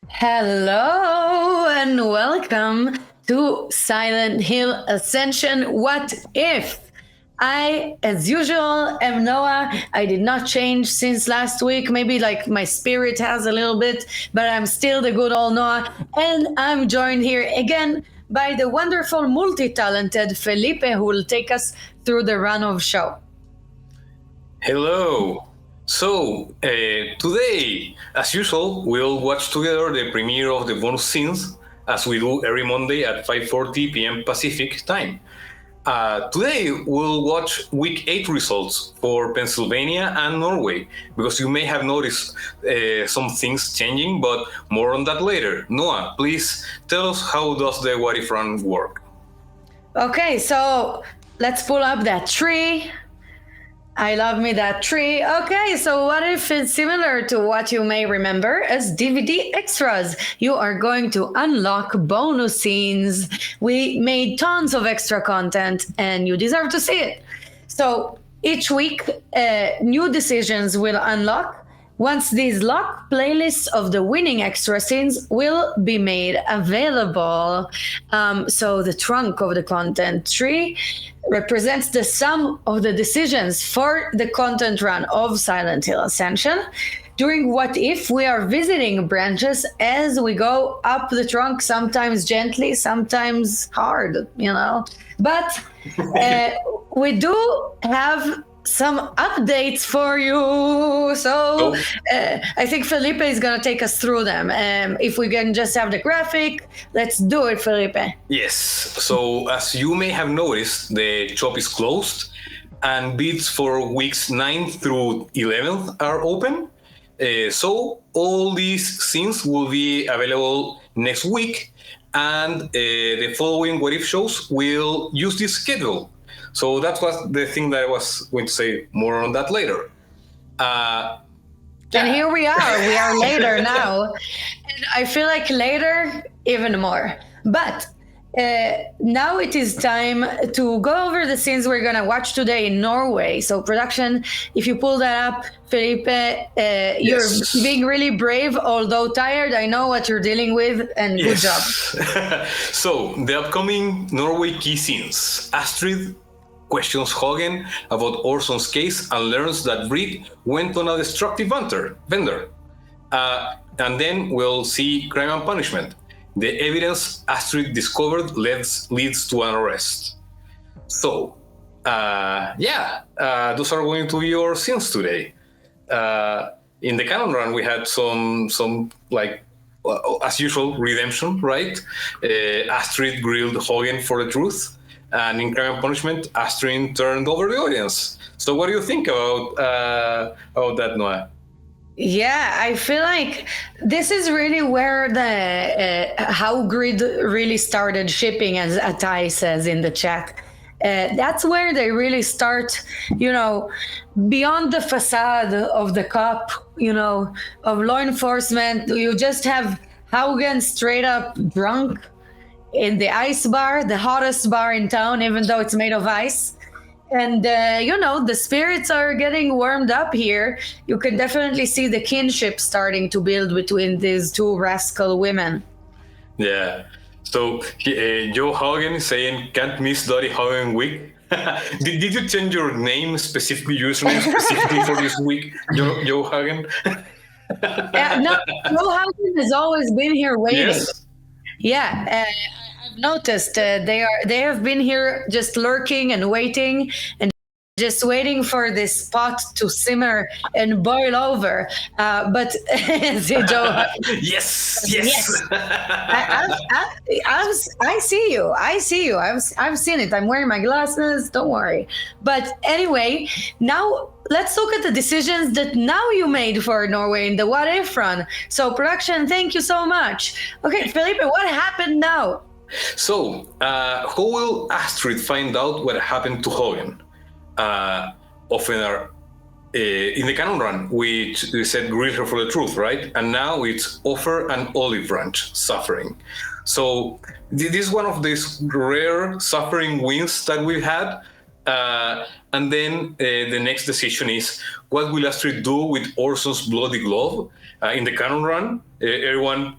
Hello and welcome to Silent Hill Ascension. What if? I, as usual, am Noah. I did not change since last week. Maybe like my spirit has a little bit, but I'm still the good old Noah. And I'm joined here again by the wonderful, multi talented Felipe, who will take us through the run of show. Hello. So, today, as usual, we'll watch together the premiere of the bonus scenes, as we do every Monday at 5:40 p.m. Pacific time. Today, we'll watch Week 8 results for Pennsylvania and Norway, because you may have noticed some things changing, but more on that later. Noah, please tell us how does the What If Run work? Okay, so let's pull up that tree. I love me that tree. Okay, so what if it's similar to what you may remember as DVD extras? You are going to unlock bonus scenes. We made tons of extra content and you deserve to see it. So each week, new decisions will unlock. Once these lock, playlists of the winning extra scenes will be made available. So the trunk of the content tree represents the sum of the decisions for the content run of Silent Hill Ascension. During What If, we are visiting branches as we go up the trunk, sometimes gently, sometimes hard, But we do have some updates for you. So I think Felipe is going to take us through them. If we can just have the graphic, let's do it, Felipe. Yes. So as you may have noticed, the shop is closed and bids for weeks 9 through 11th are open. So all these scenes will be available next week, and the following What If shows will use this schedule. So that was the thing that I was going to say more on that later. And here we are. We are later now. And I feel like later even more. But now it is time to go over the scenes we're going to watch today in Norway. So production, if you pull that up, Felipe, you're being really brave, although tired. I know what you're dealing with, and good job. So the upcoming Norway key scenes. Astrid questions Hagen about Orson's case and learns that Britt went on a destructive vendor. And then we'll see Crime and Punishment. The evidence Astrid discovered leads to an arrest. So, those are going to be your scenes today. In the canon run, we had some like, as usual, redemption, right? Astrid grilled Hagen for the truth. And in Crime and Punishment, Astrid turned over the audience. So what do you think about that, Noah? Yeah, I feel like this is really where the how Grid really started shipping, as Atai says in the chat. That's where they really start, beyond the facade of the cop, of law enforcement. You just have Haugen straight up drunk in the ice bar, the hottest bar in town, even though it's made of ice. And, the spirits are getting warmed up here. You can definitely see the kinship starting to build between these two rascal women. Yeah. So Joe Hagen is saying, can't miss Dottie Hagen week. did you change your name specifically, username specifically for this week, Joe Hagen? No, Joe Hagen has always been here waiting. Yes. Yeah, I've noticed they have been here just lurking and waiting and just waiting for this pot to simmer and boil over. But Joe, yes. I see you. I've seen it. I'm wearing my glasses. Don't worry. But anyway, now let's look at the decisions that now you made for Norway in the What If run. So production, thank you so much. Okay, Felipe, what happened now? So, how will Astrid find out what happened to Hagen? Often are in the canon run, which we said grill her for the truth, right? And now it's offer an olive branch suffering. So this is one of these rare suffering wins that we've had. And then the next decision is, what will Astrid do with Orson's bloody glove? In the canon run, everyone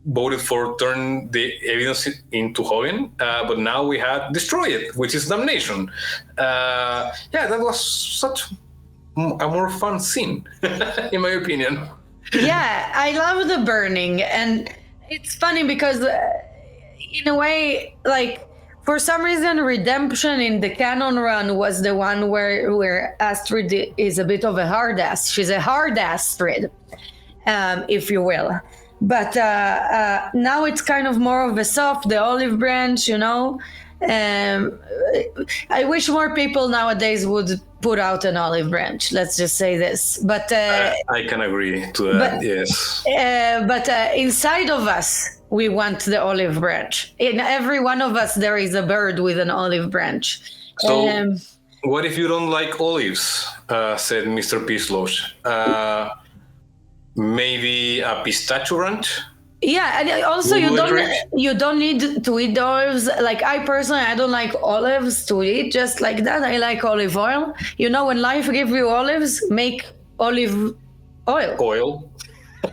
voted for turn the evidence into Hogan, but now we had destroy it, which is damnation. Yeah, that was such a more fun scene, in my opinion. Yeah, I love the burning, and it's funny because, in a way, like for some reason, redemption in the canon run was the one where Astrid is a bit of a hard ass. She's a hard Astrid, if you will. But now it's kind of more of a soft, the olive branch, you know. I wish more people nowadays would put out an olive branch. Let's just say this. But I can agree to that. Yes. But inside of us, we want the olive branch. In every one of us, there is a bird with an olive branch. So, what if you don't like olives? Said Mr. Pisloch. Maybe a pistachio ranch. Yeah, and also you don't need to eat olives. Like I personally, I don't like olives to eat just like that. I like olive oil. You know, when life gives you olives, make olive oil.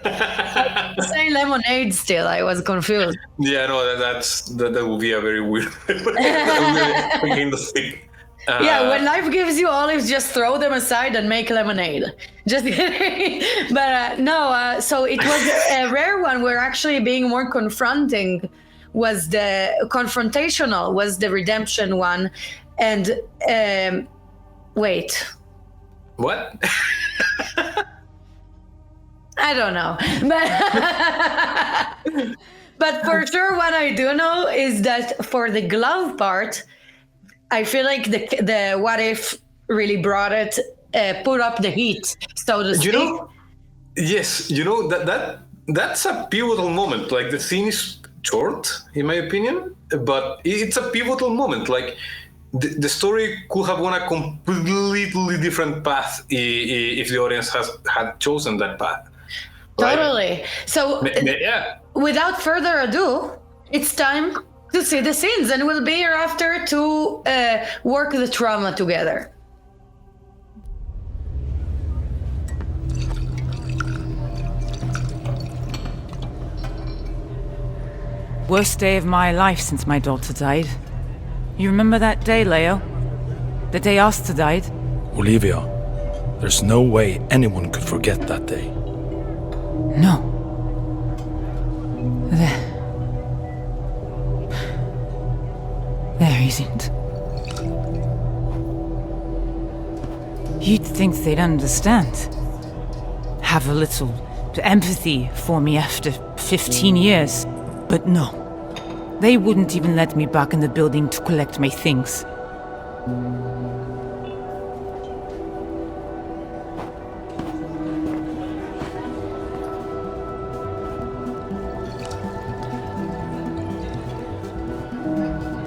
Say lemonade still. I was confused. Yeah, no, that would be a very weird thing to think. Yeah, when life gives you olives, just throw them aside and make lemonade. Just kidding. But no, so it was a rare one where actually being more confronting was the confrontational, was the redemption one. And wait. What? I don't know. But for sure, what I do know is that for the glove part, I feel like the what if really brought it, put up the heat, so to speak. Yes, that's a pivotal moment. Like the scene is short, in my opinion, but it's a pivotal moment. Like the story could have gone a completely different path if the audience had chosen that path. Totally. Right? So, yeah. Without further ado, it's time to see the scenes, and we'll be here after to work the trauma together. Worst day of my life since my daughter died. You remember that day, Leo? The day Asta died? Olivia, there's no way anyone could forget that day. No. There isn't. You'd think they'd understand. Have a little empathy for me after 15 years. But no. They wouldn't even let me back in the building to collect my things.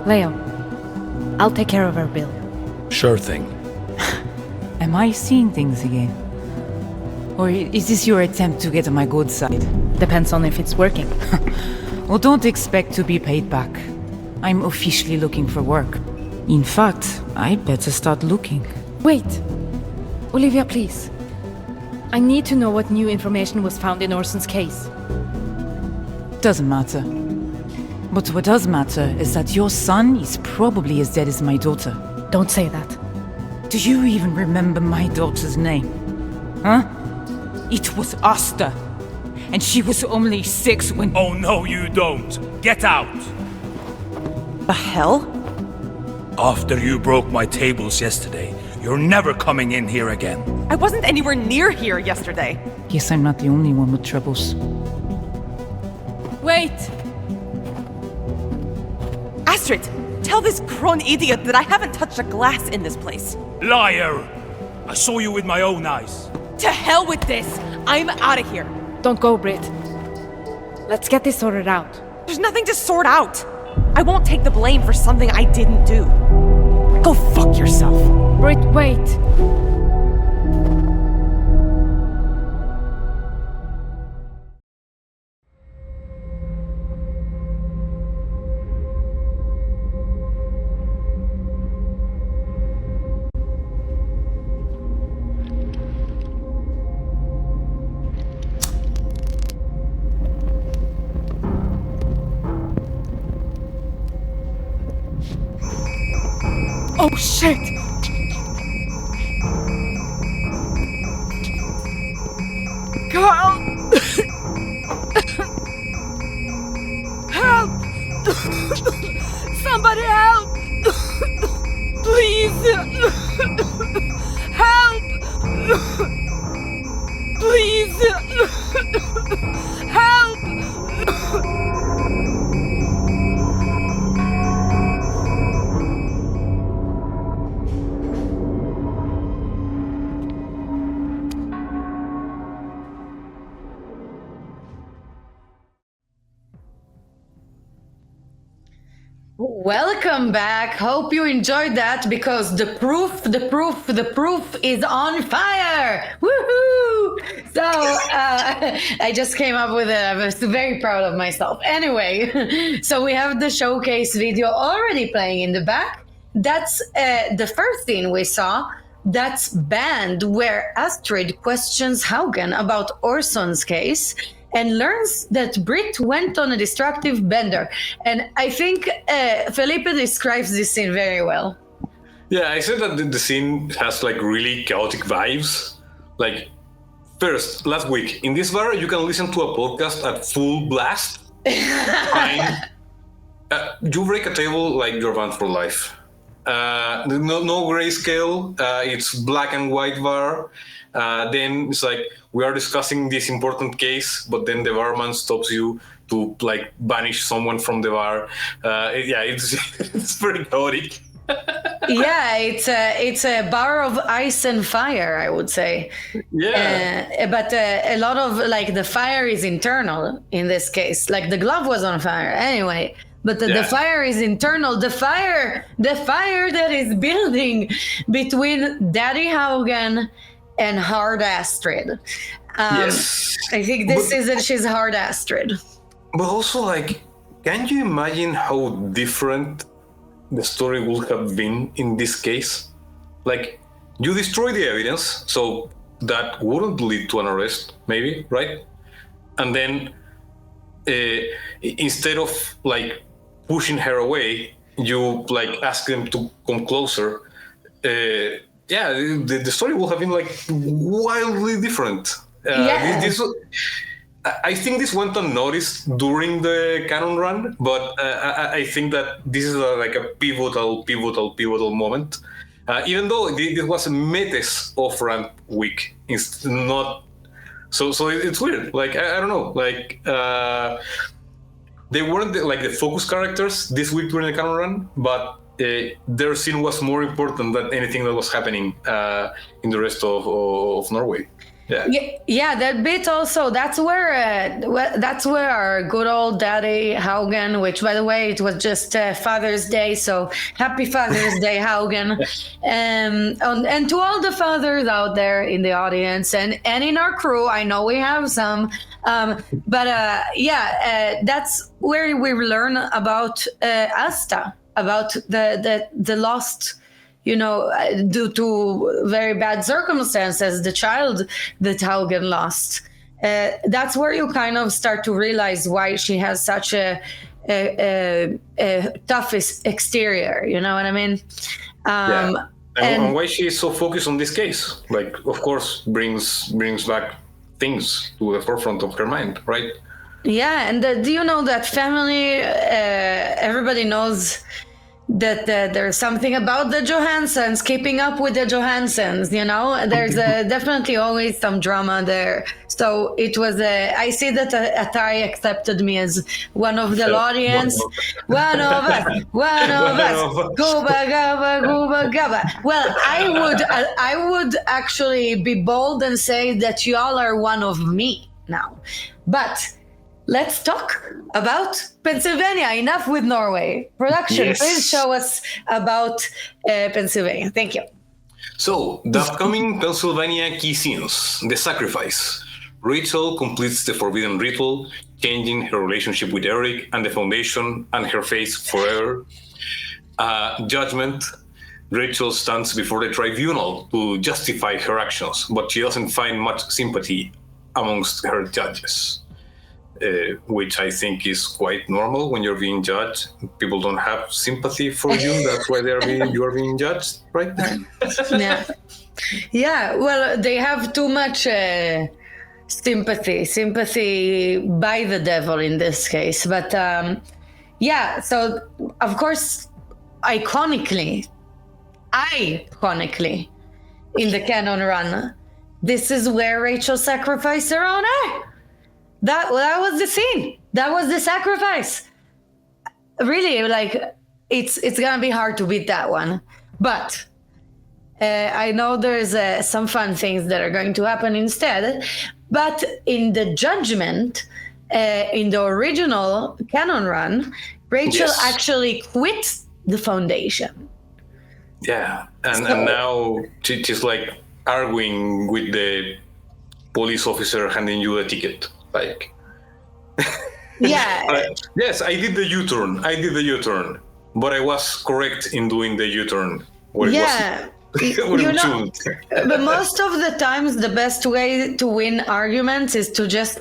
Leo, I'll take care of our bill. Sure thing. Am I seeing things again? Or is this your attempt to get on my good side? Depends on if it's working. Well, don't expect to be paid back. I'm officially looking for work. In fact, I'd better start looking. Wait! Olivia, please. I need to know what new information was found in Orson's case. Doesn't matter. But what does matter is that your son is probably as dead as my daughter. Don't say that. Do you even remember my daughter's name? Huh? It was Asta. And she was only 6 when... Oh no, you don't! Get out! The hell? After you broke my tables yesterday, you're never coming in here again. I wasn't anywhere near here yesterday. Guess I'm not the only one with troubles. Wait! Astrid, tell this crone idiot that I haven't touched a glass in this place. Liar! I saw you with my own eyes. To hell with this! I'm out of here. Don't go, Britt. Let's get this sorted out. There's nothing to sort out. I won't take the blame for something I didn't do. Go fuck yourself. Britt, wait. Oh shit! Carl! Help! Somebody help! Please! Help! Please! Help! Welcome back. Hope you enjoyed that because the proof is on fire. Woohoo! So I just came up with it. I was very proud of myself. Anyway, so we have the showcase video already playing in the back. That's the first scene we saw. That's Band, where Astrid questions Haugen about Orson's case and learns that Brit went on a destructive bender. And I think Felipe describes this scene very well. Yeah, I said that the scene has like really chaotic vibes. Like, first, last week, in this bar, you can listen to a podcast at full blast. Fine. You break a table like you're banned for life. No grayscale. It's black and white bar. Then it's like we are discussing this important case, but then the barman stops you to like banish someone from the bar. It's pretty chaotic. Yeah, it's a bar of ice and fire, I would say. Yeah, but a lot of like the fire is internal in this case. Like the glove was on fire anyway. But the fire is internal. The fire that is building between Daddy Haugen and Hard Astrid. yes. I think she's Hard Astrid. But also, like, can you imagine how different the story would have been in this case? Like, you destroy the evidence, so that wouldn't lead to an arrest, maybe, right? And then instead of like pushing her away, you like ask them to come closer. The story would have been like wildly different. I think this went unnoticed during the canon run, but I think that this is like a pivotal moment. Even though this was Mete's off-ramp week, it's not. So it's weird. Like I don't know. Like they weren't like the focus characters this week during the canon run, but their scene was more important than anything that was happening in the rest of Norway. Yeah, that bit also. That's where our good old Daddy Haugen, which by the way it was just Father's Day, so happy Father's Day, Haugen, and to all the fathers out there in the audience and in our crew. I know we have some, that's where we learn about Asta, about the lost. Due to very bad circumstances, the child that Haugen lost. That's where you kind of start to realize why she has such a tough exterior. You know what I mean? And why she is so focused on this case? Like, of course, brings back things to the forefront of her mind, right? Yeah, and do you know that family? Everybody knows that there's something about the Johansons, keeping up with the Johansons, there's definitely always some drama there. So it was I see that Atari accepted me as one of the audience. One of us. Gooba gaba, gooba gaba. Well, I would actually be bold and say that y'all are one of me now. But let's talk about Pennsylvania. Enough with Norway. Production, yes. Please show us about Pennsylvania. Thank you. So, the upcoming Pennsylvania key scenes. The sacrifice. Rachel completes the forbidden ritual, changing her relationship with Eric and the Foundation and her face forever. Judgment. Rachel stands before the tribunal to justify her actions, but she doesn't find much sympathy amongst her judges. which I think is quite normal when you're being judged. People don't have sympathy for you. That's why you are being judged, right? Yeah. Yeah. Well, they have too much sympathy by the devil in this case. But yeah. So of course, iconically, in the canon run, this is where Rachel sacrificed her own eye. That was the scene. That was the sacrifice. Really, like it's gonna be hard to beat that one. But I know there's some fun things that are going to happen instead. But in the judgment, in the original canon run, Rachel actually quit the Foundation. Yeah, and now she's like arguing with the police officer handing you a ticket. Like, yeah. Yes, I did the U-turn, but I was correct in doing the U-turn. Yeah. But most of the times, the best way to win arguments is to just,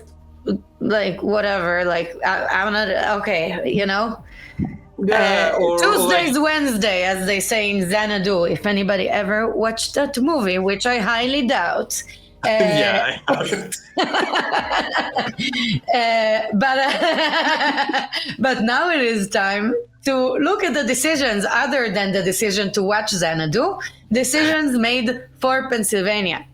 like, whatever, like, I'm not, okay, you know? Yeah, Tuesday's Wednesday, as they say in Xanadu, if anybody ever watched that movie, which I highly doubt. Yeah, I haven't. But now it is time to look at the decisions other than the decision to watch Xanadu, decisions made for Pennsylvania.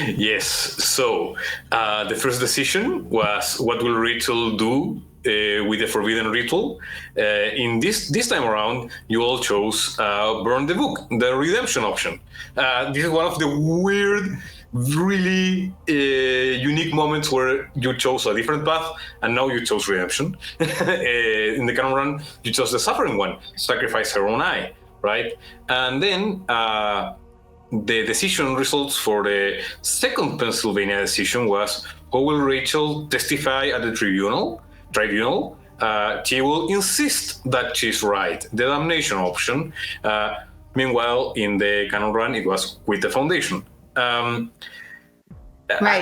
Yes, so the first decision was, what will Rachel do with the forbidden ritual? In this time around, you all chose burn the book, the redemption option. This is one of the weird, really unique moments where you chose a different path, and now you chose redemption. In the canon run, you chose the suffering one, sacrifice her own eye, right? And then the decision results for the second Pennsylvania decision was, how will Rachel testify at the tribunal? She will insist that she's right, the damnation option. Meanwhile, in the canon run, it was with the Foundation. Right.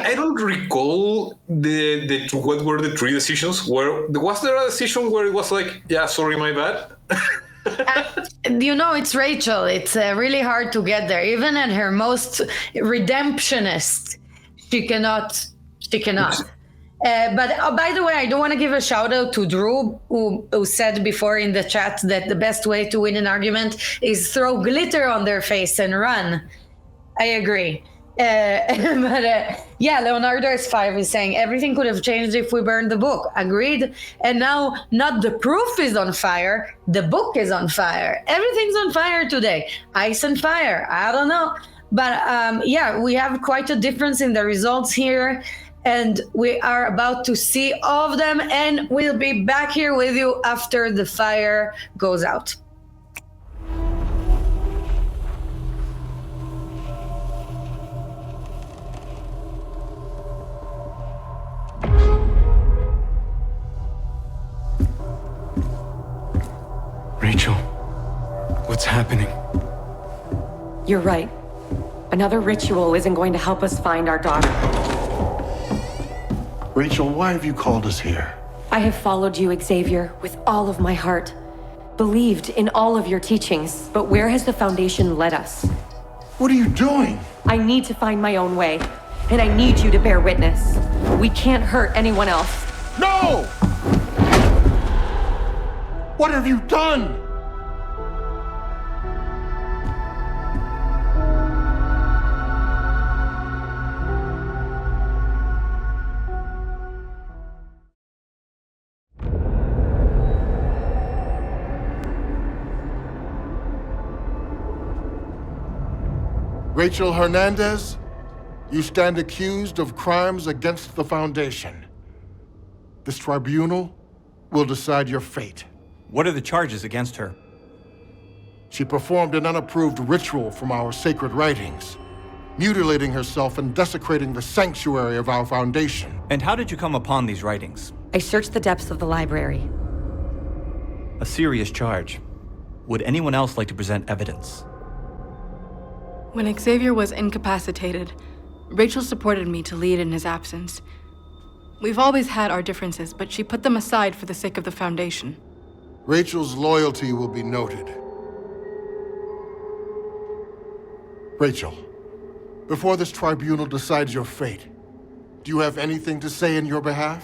I don't recall what were the three decisions. Was there a decision where it was like, yeah, sorry, my bad? You know, it's Rachel. It's really hard to get there. Even at her most redemptionist, she cannot. But by the way, I do want to give a shout out to Drew, who said before in the chat that the best way to win an argument is throw glitter on their face and run. I agree. Yeah, Leonardo S5 is saying everything could have changed if we burned the book. Agreed. And now, not the proof is on fire, the book is on fire. Everything's on fire today. Ice and fire. I don't know. But yeah, we have quite a difference in the results here. And we are about to see all of them. And we'll be back here with you after the fire goes out. Rachel, what's happening? You're right. Another ritual isn't going to help us find our daughter. Rachel, why have you called us here? I have followed you, Xavier, with all of my heart. Believed in all of your teachings, but where has the Foundation led us? What are you doing? I need to find my own way, and I need you to bear witness. We can't hurt anyone else. No! What have you done? Rachel Hernandez, you stand accused of crimes against the Foundation. This tribunal will decide your fate. What are the charges against her? She performed an unapproved ritual from our sacred writings, mutilating herself and desecrating the sanctuary of our Foundation. And how did you come upon these writings? I searched the depths of the library. A serious charge. Would anyone else like to present evidence? When Xavier was incapacitated, Rachel supported me to lead in his absence. We've always had our differences, but she put them aside for the sake of the Foundation. Rachel's loyalty will be noted. Rachel, before this tribunal decides your fate, do you have anything to say in your behalf?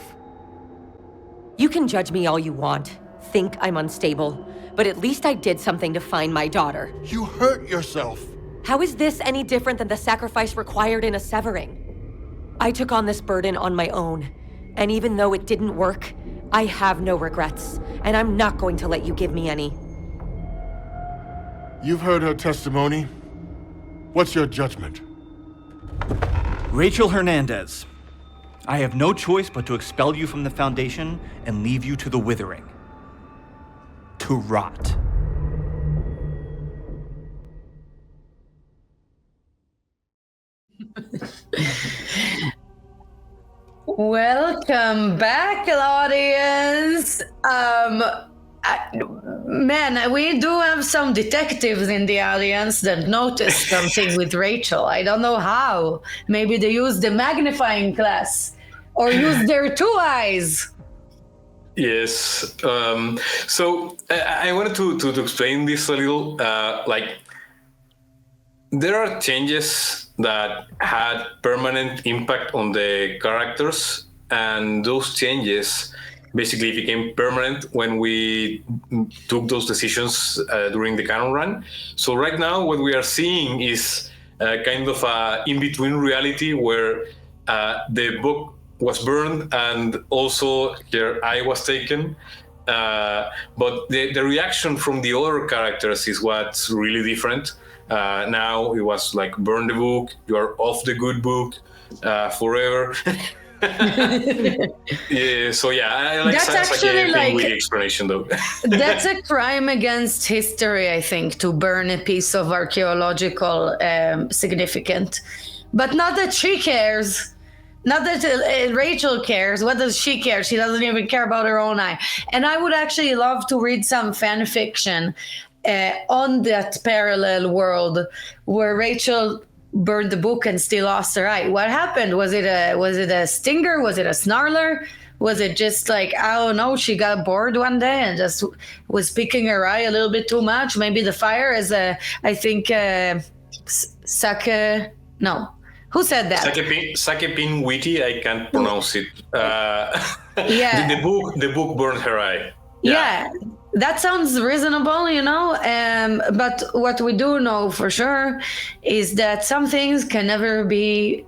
You can judge me all you want, think I'm unstable, but at least I did something to find my daughter. You hurt yourself. How is this any different than the sacrifice required in a severing? I took on this burden on my own, and even though it didn't work, I have no regrets, and I'm not going to let you give me any. You've heard her testimony. What's your judgment? Rachel Hernandez, I have no choice but to expel you from the Foundation and leave you to the withering. To rot. Welcome back, audience. Man, we do have some detectives in the audience that noticed something with Rachel. I don't know how. Maybe they used the magnifying glass or used their two eyes. Yes. So I wanted to explain this a little. There are changes that had permanent impact on the characters, and those changes basically became permanent when we took those decisions during the canon run. So right now, what we are seeing is kind of a in-between reality where the book was burned and also her eye was taken. But the reaction from the other characters is what's really different. Now it was like, burn the book, you are off the good book forever. Yeah, so yeah, I like That's Sansa actually like with the explanation though. That's a crime against history, I think, to burn a piece of archaeological significant. But not that she cares. Not that Rachel cares. What does she care? She doesn't even care about her own eye. And I would actually love to read some fan fiction on that parallel world where Rachel burned the book and still lost her eye. What happened? Was it a stinger? Was it a snarler? Was it just like, I don't know, she got bored one day and just was picking her eye a little bit too much? Maybe the fire is I think who said that? Sakepin Witty, I can't pronounce it. Yeah. The book burned her eye. Yeah, that sounds reasonable, but what we do know for sure is that some things can never be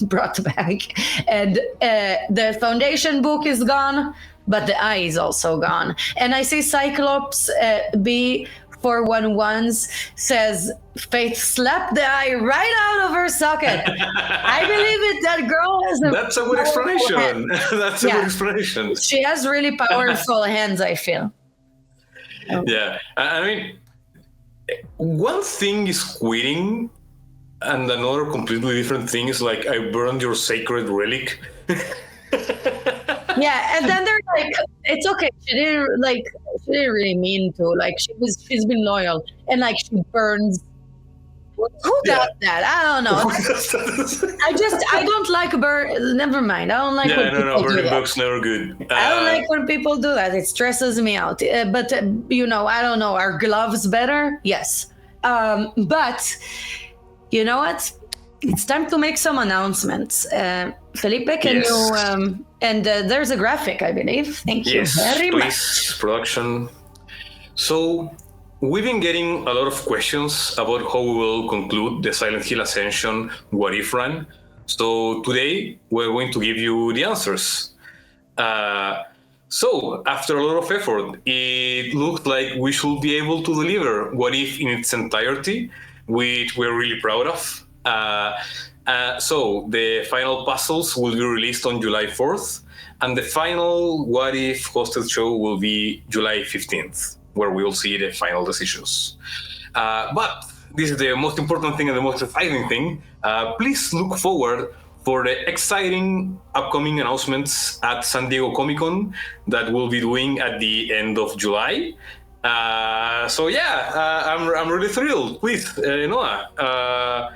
brought back. And the Foundation book is gone, but the eye is also gone. And I see Cyclops B411 says, Faith slapped the eye right out of her socket. I believe it. That girl has That's a good explanation. That's a good explanation. She has really powerful hands, I feel. Yeah. I mean, one thing is quitting, and another completely different thing is like, I burned your sacred relic. Yeah, and then they're like, it's okay. She didn't really mean to. Like, she's been loyal, and like she burns. Who does that? I don't know. I don't like burn. Never mind. I don't like when people do burning that. books never good. I don't like when people do that. It stresses me out. But I don't know. Are gloves better? Yes. But you know what? It's time to make some announcements. Felipe, can you? And there's a graphic, I believe. Thank you very much. Production. So, we've been getting a lot of questions about how we will conclude the Silent Hill Ascension What If run. So today, we're going to give you the answers. So, after a lot of effort, it looked like we should be able to deliver What If in its entirety, which we're really proud of. So the final puzzles will be released on July 4th, and the final What If hosted show will be July 15th, where we will see the final decisions. But this is the most important thing and the most exciting thing. Please look forward for the exciting upcoming announcements at San Diego Comic-Con that we'll be doing at the end of July. I'm really thrilled. Please, Noah.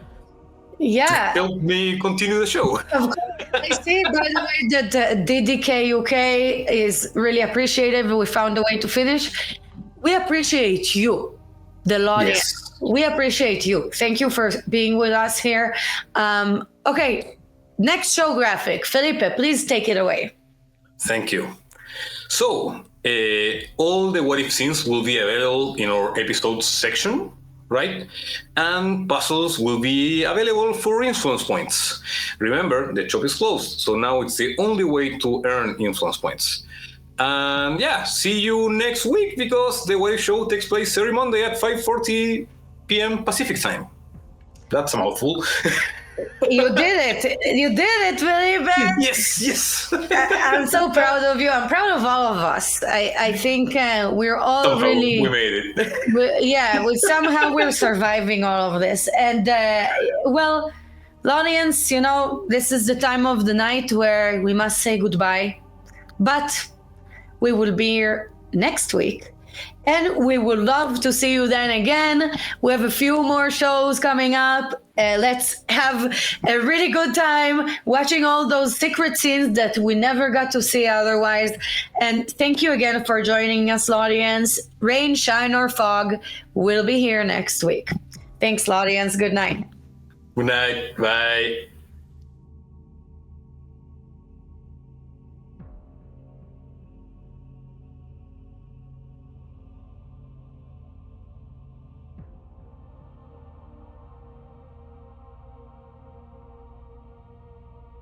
Yeah. Help me continue the show. Of course. I see, by the way, that DDK UK is really appreciative. We found a way to finish. We appreciate you, the audience. Yes. We appreciate you. Thank you for being with us here. Okay, next show graphic. Felipe, please take it away. Thank you. So, all the what if scenes will be available in our episodes section, right? And puzzles will be available for influence points. Remember, the shop is closed, so now it's the only way to earn influence points. And yeah, see you next week because the what if show takes place every Monday at 5:40 p.m. Pacific time. That's a mouthful. You did it. You did it, Felipe. Yes. I'm so proud of you. I'm proud of all of us. I think we're all Somehow really... we made it. Somehow we're surviving all of this. And, well, audience, this is the time of the night where we must say goodbye. But we will be here next week. And we would love to see you then again. We have a few more shows coming up. Let's have a really good time watching all those secret scenes that we never got to see otherwise. And thank you again for joining us, audience. Rain, shine, or fog, we'll be here next week. Thanks, audience. Good night. Good night. Bye.